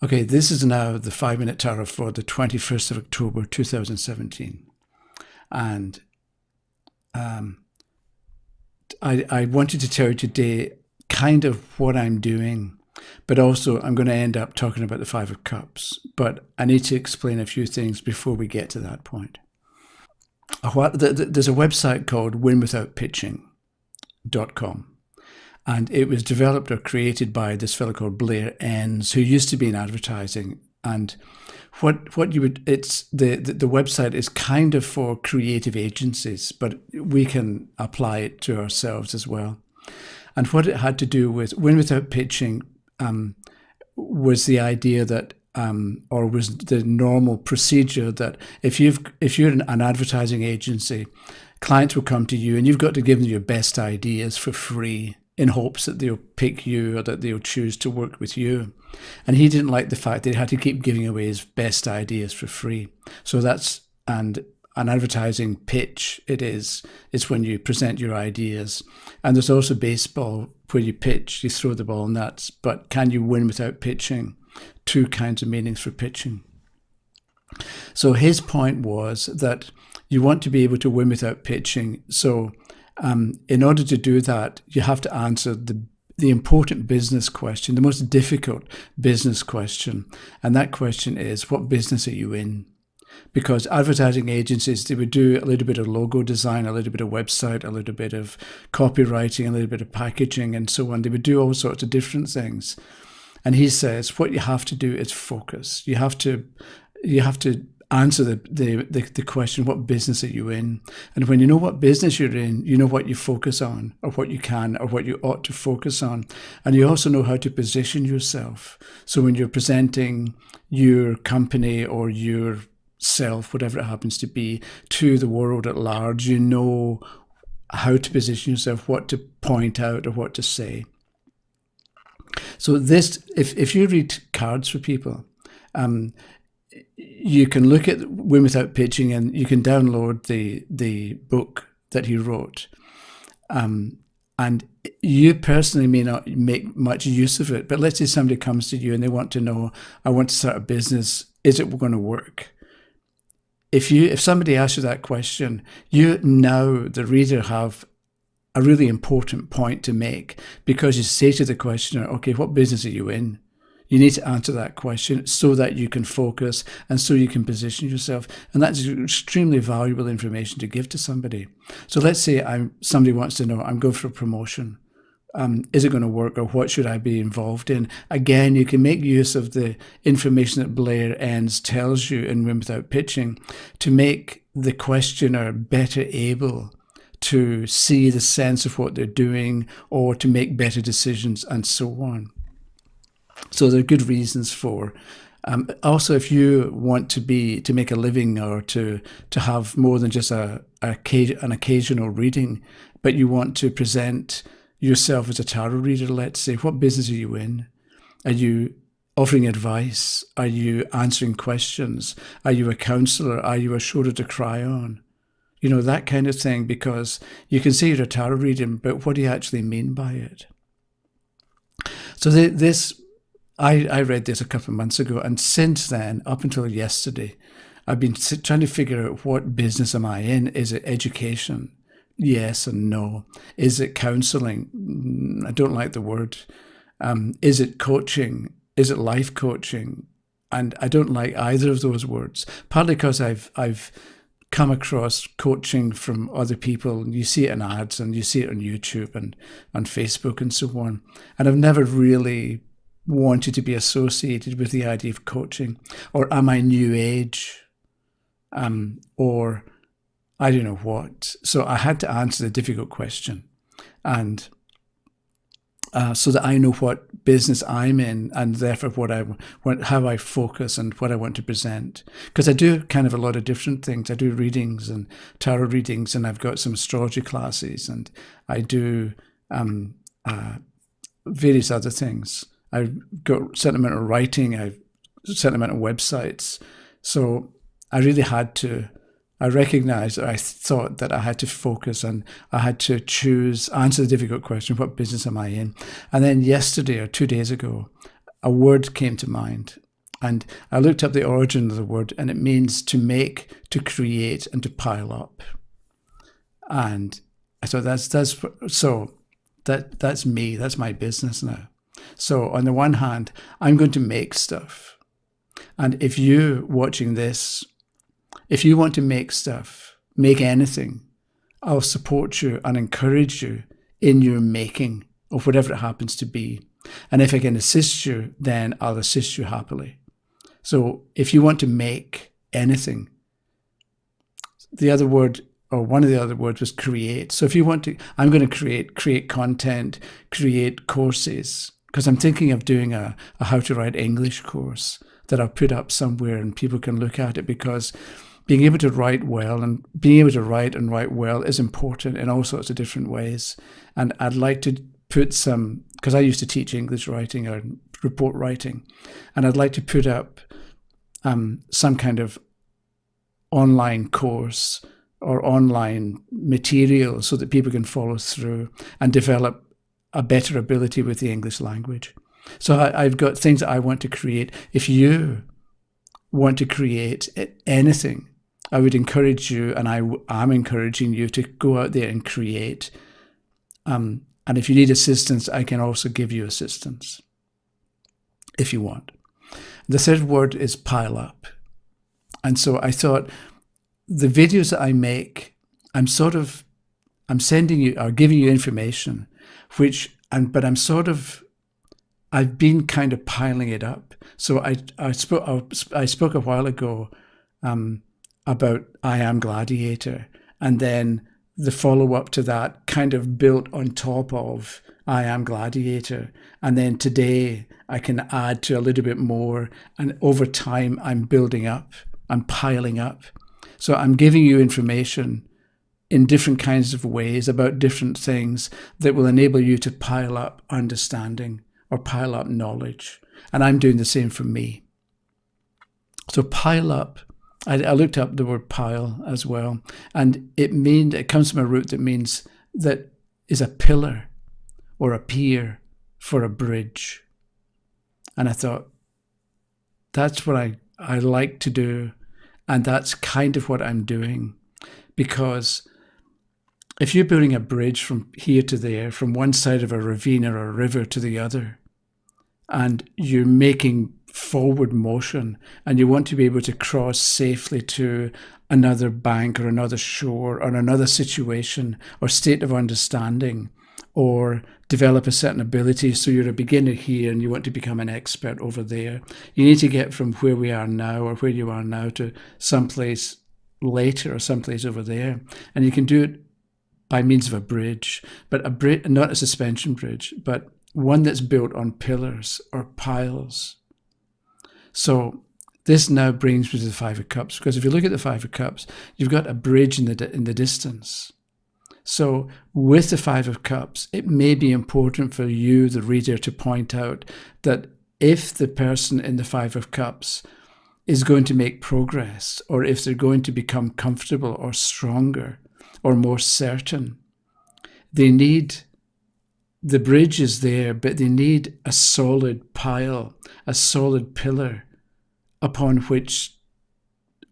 Okay, this is now the 5-Minute Tarot for the 21st of October 2017. And I wanted to tell you today kind of what I'm doing, but also I'm going to end up talking about the Five of Cups. But I need to explain a few things before we get to that point. There's a website called winwithoutpitching.com. And it was developed or created by this fellow called Blair Enns, who used to be in advertising. And what you would, it's the website is kind of for creative agencies, but we can apply it to ourselves as well. And what it had to do with Win Without Pitching was the idea that, or was the normal procedure that if you're an advertising agency, clients will come to you and you've got to give them your best ideas for free, in hopes that they'll pick you or that they'll choose to work with you. And he didn't like the fact that he had to keep giving away his best ideas for free. So that's, and an advertising pitch it's when you present your ideas. And there's also baseball where you pitch, you throw the ball and that's, but can you win without pitching? Two kinds of meanings for pitching. So his point was that you want to be able to win without pitching. So in order to do that, you have to answer the important business question, the most difficult business question. And that question is, what business are you in? Because advertising agencies, they would do a little bit of logo design, a little bit of website, a little bit of copywriting, a little bit of packaging and so on. They would do all sorts of different things. And he says, what you have to do is focus. You have to answer the question, what business are you in? And when you know what business you're in, you know what you focus on, or what you can, or what you ought to focus on. And you also know how to position yourself. So when you're presenting your company or yourself, whatever it happens to be, to the world at large, you know how to position yourself, what to point out or what to say. So this, if you read cards for people, you can look at Win Without Pitching and you can download the book that he wrote. And you personally may not make much use of it, but let's say somebody comes to you and they want to know, I want to start a business, is it going to work? If somebody asks you that question, you now, the reader, have a really important point to make, because you say to the questioner, okay, what business are you in? You need to answer that question so that you can focus and so you can position yourself. And that's extremely valuable information to give to somebody. So let's say somebody wants to know, I'm going for a promotion. Is it going to work, or what should I be involved in? Again, you can make use of the information that Blair Enns tells you in Win Without Pitching to make the questioner better able to see the sense of what they're doing or to make better decisions and so on. So there are good reasons for. Also, if you want to make a living or to have more than just an occasional reading, but you want to present yourself as a tarot reader, let's say, what business are you in? Are you offering advice? Are you answering questions? Are you a counselor? Are you a shoulder to cry on? You know, that kind of thing, because you can say you're a tarot reading, but what do you actually mean by it? So I read this a couple of months ago, and since then, up until yesterday, I've been trying to figure out, what business am I in? Is it education? Yes and no. Is it counseling? I don't like the word. Is it coaching? Is it life coaching? And I don't like either of those words, partly because I've come across coaching from other people, and you see it in ads and you see it on YouTube and on Facebook and so on. And I've never really wanted to be associated with the idea of coaching. Or am I new age? Or I don't know what. So I had to answer the difficult question, and so that I know what business I'm in, and therefore how I focus and what I want to present. Because I do kind of a lot of different things. I do readings and tarot readings, and I've got some astrology classes, and I do various other things. I've got sentimental writing, I've sentimental websites. So I really had to, I recognized, or I thought that I had to focus and I had to answer the difficult question, what business am I in? And then yesterday or 2 days ago, a word came to mind. And I looked up the origin of the word, and it means to make, to create, and to pile up. And I thought that's me. That's my business now. So on the one hand, I'm going to make stuff. And if you watching this, if you want to make stuff, make anything, I'll support you and encourage you in your making of whatever it happens to be. And if I can assist you, then I'll assist you happily. So if you want to make anything, the other word, or one of the other words, was create. So if you want to, I'm going to create content, create courses, because I'm thinking of doing a how to write English course that I'll put up somewhere and people can look at it, because being able to write well and being able to write and write well is important in all sorts of different ways. And I'd like to put some, because I used to teach English writing or report writing, and I'd like to put up some kind of online course or online material so that people can follow through and develop a better ability with the English language. So I've got things that I want to create. If you want to create anything, I would encourage you, and I'm encouraging you to go out there and create. And if you need assistance, I can also give you assistance if you want. The third word is pile up. And so I thought the videos that I make, I'm sending you or giving you information, but I've been kind of piling it up. So I spoke a while ago about I Am Gladiator, and then the follow-up to that kind of built on top of I Am Gladiator. And then today I can add to a little bit more, and over time I'm building up, I'm piling up. So I'm giving you information in different kinds of ways about different things that will enable you to pile up understanding or pile up knowledge. And I'm doing the same for me. So pile up, I looked up the word pile as well, and it comes from a root that means that is a pillar or a pier for a bridge. And I thought, that's what I like to do, and that's kind of what I'm doing. Because if you're building a bridge from here to there, from one side of a ravine or a river to the other, and you're making forward motion and you want to be able to cross safely to another bank or another shore or another situation or state of understanding, or develop a certain ability, so you're a beginner here and you want to become an expert over there, you need to get from where we are now or where you are now to someplace later or someplace over there. And you can do it by means of a bridge, but a bridge, not a suspension bridge, but one that's built on pillars or piles. So this now brings me to the Five of Cups, because if you look at the Five of Cups, you've got a bridge in the distance. So with the Five of Cups, it may be important for you, the reader, to point out that if the person in the Five of Cups is going to make progress, or if they're going to become comfortable or stronger or more certain, they need, the bridge is there, but they need a solid pile, a solid pillar upon which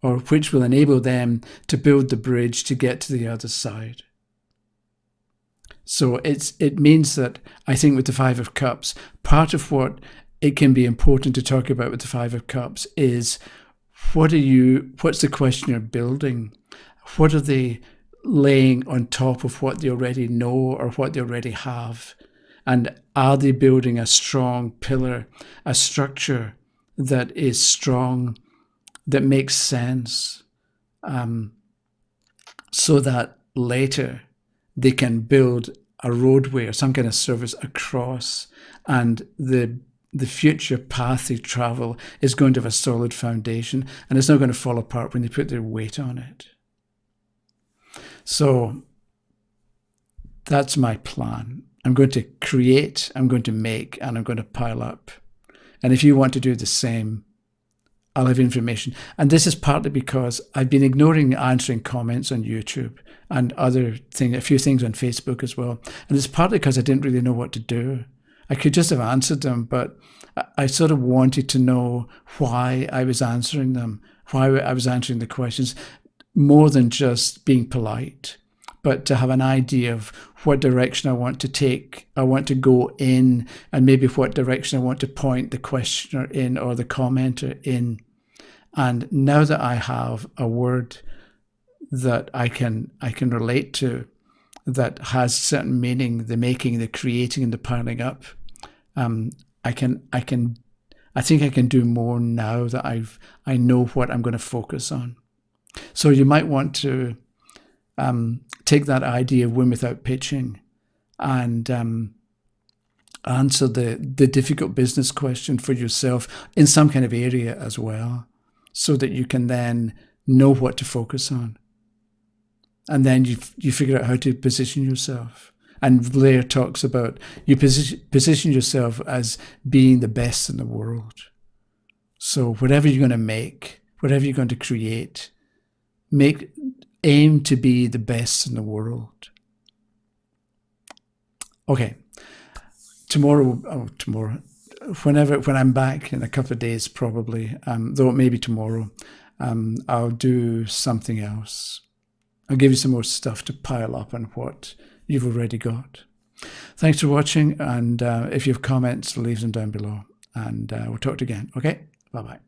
will enable them to build the bridge to get to the other side. So it means that I think with the Five of Cups, part of what it can be important to talk about with the Five of Cups is what's the question you're building? What are they laying on top of what they already know or what they already have? And are they building a strong pillar, a structure that is strong, that makes sense, so that later they can build a roadway or some kind of service across, and the future path they travel is going to have a solid foundation, and it's not going to fall apart when they put their weight on it. So that's my plan. I'm going to create, I'm going to make, and I'm going to pile up. And if you want to do the same, I'll have information. And this is partly because I've been ignoring answering comments on YouTube and a few things on Facebook as well. And it's partly because I didn't really know what to do. I could just have answered them, but I sort of wanted to know why I was answering them, why I was answering the questions, more than just being polite, but to have an idea of what direction I want to take, I want to go in, and maybe what direction I want to point the questioner in or the commenter in. And now that I have a word that I can relate to, that has certain meaning, the making, the creating, and the piling up, I think I can do more now that I know what I'm going to focus on. So you might want to take that idea of win without pitching and answer the difficult business question for yourself in some kind of area as well, so that you can then know what to focus on. And then you figure out how to position yourself. And Blair talks about you position yourself as being the best in the world. So whatever you're going to make, whatever you're going to create, aim to be the best in the world. Okay. Tomorrow, when I'm back in a couple of days, probably, though maybe tomorrow, I'll do something else. I'll give you some more stuff to pile up on what you've already got. Thanks for watching, and if you have comments, leave them down below, and we'll talk again. Okay? Bye-bye.